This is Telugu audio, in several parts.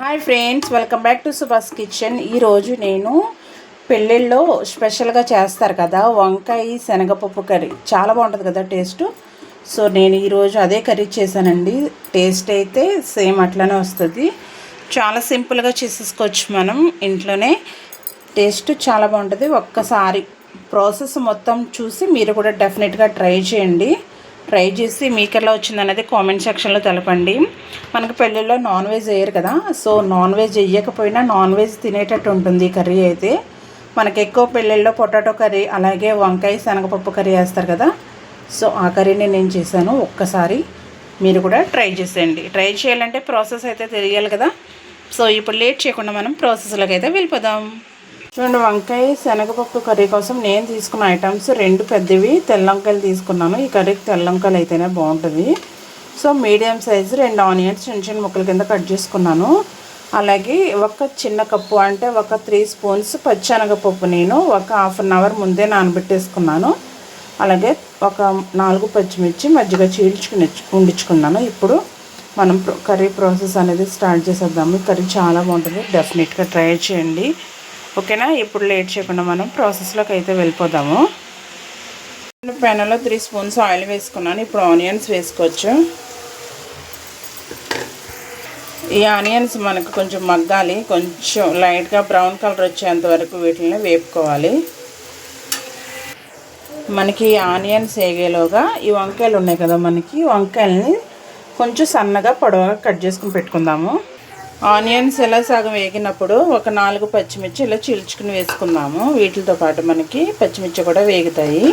Hi friends, welcome back to Subhash kitchen. ఈరోజు నేను పెళ్ళిళ్ళలో స్పెషల్గా చేస్తారు కదా వంకాయ శనగపప్పు కర్రీ. చాలా బాగుంటుంది కదా టేస్ట్. సో నేను ఈరోజు అదే కర్రీ చేశానండి. టేస్ట్ అయితే సేమ్ అట్లనే వస్తుంది. చాలా సింపుల్గా చేసేసుకోవచ్చు మనం ఇంట్లోనే. టేస్ట్ చాలా బాగుంటుంది. ఒక్కసారి ప్రాసెస్ మొత్తం చూసి మీరు కూడా డెఫినెట్గా ట్రై చేయండి. ట్రై చేసి మీకు ఎలా వచ్చిందనేది కామెంట్ సెక్షన్లో తెలపండి. మనకు పెళ్ళిళ్ళలో నాన్ వెజ్ వేయరు కదా, సో నాన్ వెజ్ వేయకపోయినా నాన్ వెజ్ తినేటట్టు ఉంటుంది కర్రీ అయితే. మనకి ఎక్కువ పెళ్ళిళ్ళలో పొటాటో కర్రీ అలాగే వంకాయ శనగపప్పు కర్రీ వేస్తారు కదా, సో ఆ కర్రీని నేను చేశాను. ఒక్కసారి మీరు కూడా ట్రై చేసేయండి. ట్రై చేయాలంటే ప్రాసెస్ అయితే తెలియాలి కదా. సో ఇప్పుడు లేట్ చేయకుండా మనం ప్రాసెస్లోకి అయితే వెళ్ళిపోదాం. చూడండి, వంకాయ శనగపప్పు కర్రీ కోసం నేను తీసుకున్న ఐటమ్స్ 2 పెద్దవి తెల్ల వంకాయలు తీసుకున్నాను. ఈ కర్రీకి తెల్ల వంకాయలు అయితేనే బాగుంటుంది. సో మీడియం సైజు 2 ఆనియన్స్ చిన్న చిన్న ముక్కల కింద కట్ చేసుకున్నాను. అలాగే ఒక చిన్న కప్పు అంటే ఒక 3 స్పూన్స్ పచ్చెనగపప్పు నేను ఒక హాఫ్ అన్ అవర్ ముందే నానబెట్టేసుకున్నాను. అలాగే ఒక 4 పచ్చిమిర్చి మజ్జిగ చీల్చుకుని ఉండించుకున్నాను. ఇప్పుడు మనం కర్రీ ప్రాసెస్ అనేది స్టార్ట్ చేసేద్దాము. కర్రీ చాలా బాగుంటుంది, డెఫినెట్గా ట్రై చేయండి. ఓకేనా. ఇప్పుడు లేట్ చేయకుండా మనం ప్రాసెస్లోకి అయితే వెళ్ళిపోదాము. పెనంలో 3 స్పూన్స్ ఆయిల్ వేసుకున్నాను. ఇప్పుడు ఆనియన్స్ వేసుకోవచ్చు. ఈ ఆనియన్స్ మనకు కొంచెం మగ్గాలి, కొంచెం లైట్గా బ్రౌన్ కలర్ వచ్చేంత వరకు వీటిని వేపుకోవాలి. మనకి ఆనియన్స్ వేగేలోగా ఈ వంకాయలు ఉన్నాయి కదా, మనకి వంకాయలని కొంచెం సన్నగా పొడవుగా కట్ చేసుకుని పెట్టుకుందాము. ఆనియన్స్ ఇలా సగం వేగినప్పుడు ఒక 4 పచ్చిమిర్చి ఇలా చీల్చుకుని వేసుకుందాము. వీటితో పాటు మనకి పచ్చిమిర్చి కూడా వేగుతాయి.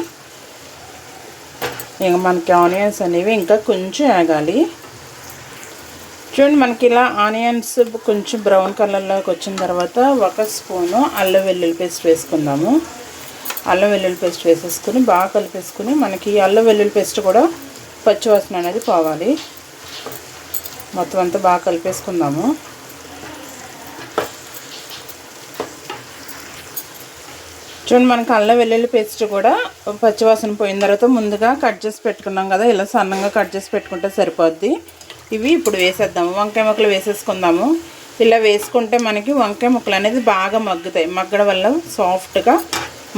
ఇంకా మనకి ఆనియన్స్ అనేవి ఇంకా కొంచెం వేగాలి. చూడండి, మనకి ఇలా ఆనియన్స్ కొంచెం బ్రౌన్ కలర్లోకి వచ్చిన తర్వాత 1 స్పూను అల్లం వెల్లుల్లి పేస్ట్ వేసుకుందాము. అల్లం వెల్లుల్లి పేస్ట్ వేసేసుకుని బాగా కలిపేసుకుని మనకి అల్లం వెల్లుల్లి పేస్ట్ కూడా పచ్చివాసన అనేది పోవాలి. మొత్తం అంతా బాగా కలిపేసుకుందాము. చూడండి, మనకి అల్లం వెల్లుల్లి పేస్ట్ కూడా పచ్చివాసన పోయిన తర్వాత ముందుగా కట్ చేసి పెట్టుకున్నాం కదా, ఇలా సన్నంగా కట్ చేసి పెట్టుకుంటే సరిపోద్ది. ఇవి ఇప్పుడు వేసేద్దాము. వంకాయ ముక్కలు వేసేసుకుందాము. ఇలా వేసుకుంటే మనకి వంకాయ ముక్కలు అనేది బాగా మగ్గుతాయి. మగ్గడం వల్ల సాఫ్ట్గా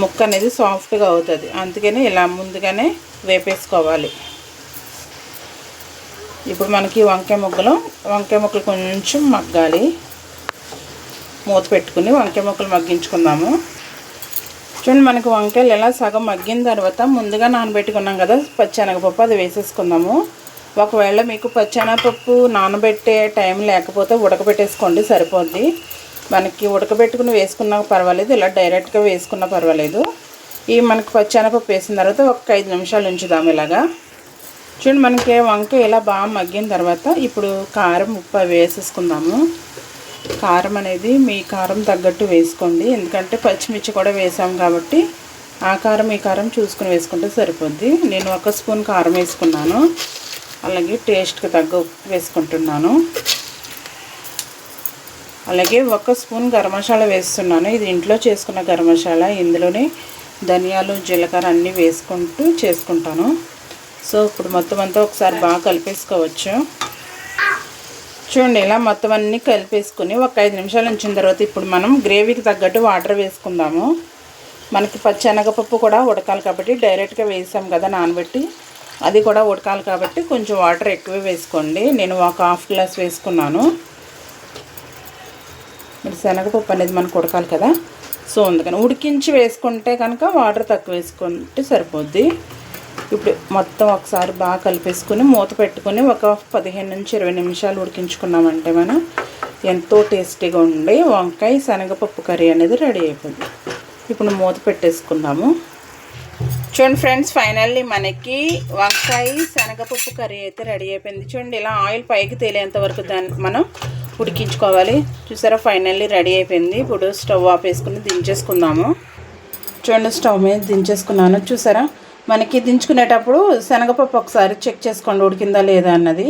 ముక్క అనేది సాఫ్ట్గా అవుతుంది. అందుకని ఇలా ముందుగానే వేపేసుకోవాలి. ఇప్పుడు మనకి వంకాయ ముక్కలు కొంచెం మగ్గాలి. మూత పెట్టుకుని వంకాయ ముక్కలు మగ్గించుకుందాము. చూడండి, మనకి వంకాయలు ఎలా సగం మగ్గిన తర్వాత ముందుగా నానబెట్టుకున్నాం కదా పచ్చెనగపప్పు, అది వేసేసుకుందాము. ఒకవేళ మీకు పచ్చెనగపప్పు నానబెట్టే టైం లేకపోతే ఉడకబెట్టేసుకోండి, సరిపోద్ది. మనకి ఉడకబెట్టుకుని వేసుకున్నా పర్వాలేదు, ఇలా డైరెక్ట్గా వేసుకున్నా పర్వాలేదు. ఈ మనకి పచ్చెనగపప్పు వేసిన తర్వాత ఒక 5 నిమిషాలు ఉంచుదాము ఇలాగా. చూడండి, మనకి వంకాయ ఇలా బాగా మగ్గిన తర్వాత ఇప్పుడు కారం ఉప్పు వేసేసుకుందాము. కారం అనేది మీ కారం తగ్గట్టు వేసుకోండి, ఎందుకంటే పచ్చిమిర్చి కూడా వేసాం కాబట్టి ఆ కారం ఈ కారం చూసుకుని వేసుకుంటే సరిపోద్ది. నేను 1 స్పూన్ కారం వేసుకున్నాను. అలాగే టేస్ట్కి తగ్గ ఉప్పు వేసుకుంటున్నాను. అలాగే 1 స్పూన్ గరం మసాలా వేస్తున్నాను. ఇది ఇంట్లో చేసుకున్న గరం మసాలా. ఇందులోనే ధనియాలు జీలకర్ర అన్నీ వేసుకుంటూ చేసుకుంటాను. సో ఇప్పుడు మొత్తం అంతా ఒకసారి బాగా కలిపేసుకోవచ్చు. చూడండి, ఇలా మొత్తం అన్నీ కలిపేసుకుని ఒక 5 నిమిషాలు ఉంచిన తర్వాత ఇప్పుడు మనం గ్రేవీకి తగ్గట్టు వాటర్ వేసుకుందాము. మనకి పచ్చెనగపప్పు కూడా ఉడకాలి కాబట్టి డైరెక్ట్గా వేసాం కదా నానబెట్టి, అది కూడా ఉడకాలి కాబట్టి కొంచెం వాటర్ ఎక్కువ వేసుకోండి. నేను ఒక హాఫ్ గ్లాస్ వేసుకున్నాను. మరి శనగపప్పు అనేది మనకు ఉడకాలి కదా, సో అందుకని ఉడికించి వేసుకుంటే కనుక వాటర్ తక్కువ వేసుకుంటే సరిపోద్ది. ఇప్పుడు మొత్తం ఒకసారి బాగా కలిపేసుకుని మూత పెట్టుకుని ఒక 15 నుంచి 20 నిమిషాలు ఉడికించుకున్నామంటే మనం ఎంతో టేస్టీగా ఉండే వంకాయ శనగపప్పు కర్రీ అనేది రెడీ అయిపోయింది. ఇప్పుడు మూత పెట్టేసుకుందాము. చూడండి ఫ్రెండ్స్, ఫైనల్లీ మనకి వంకాయ శనగపప్పు కర్రీ అయితే రెడీ అయిపోయింది. చూడండి, ఇలా ఆయిల్ పైకి తేలేంత వరకు దాన్ని మనం ఉడికించుకోవాలి. చూసారా, ఫైనల్లీ రెడీ అయిపోయింది. ఇప్పుడు స్టవ్ ఆపేసుకుని దించేసుకుందాము. చూడండి, స్టవ్ మీద దించేసుకున్నాను. చూసారా, మనకి దించుకునేటప్పుడు శనగపప్పు ఒకసారి చెక్ చేసుకోండి ఉడికిందా లేదా అన్నది.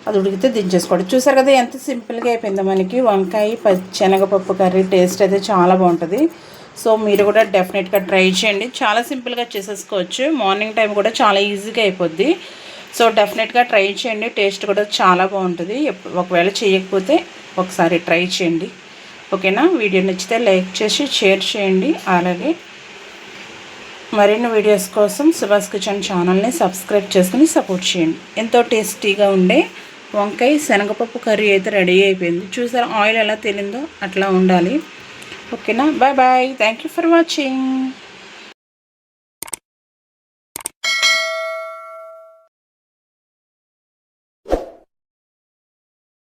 అది ఉడికితే దించేసుకోండి. చూసారు కదా ఎంత సింపుల్గా అయిపోయిందో మనకి వంకాయ శనగపప్పు కర్రీ. టేస్ట్ అయితే చాలా బాగుంటుంది. సో మీరు కూడా డెఫినెట్గా ట్రై చేయండి. చాలా సింపుల్గా చేసేసుకోవచ్చు. మార్నింగ్ టైం కూడా చాలా ఈజీగా అయిపోద్ది. సో డెఫినెట్గా ట్రై చేయండి, టేస్ట్ కూడా చాలా బాగుంటుంది. ఒకవేళ చేయకపోతే ఒకసారి ట్రై చేయండి, ఓకేనా. వీడియో నచ్చితే లైక్ చేసి షేర్ చేయండి. అలాగే మరిన్ని వీడియోస్ కోసం సుభాష్ కిచెన్ ఛానల్ని సబ్స్క్రైబ్ చేసుకుని సపోర్ట్ చేయండి. ఎంతో టేస్టీగా ఉండే వంకాయ శనగపప్పు కర్రీ అయితే రెడీ అయిపోయింది. చూసారా ఆయిల్ ఎలా తేలిందో, అట్లా ఉండాలి, ఓకేనా. Bye bye, thank you for watching.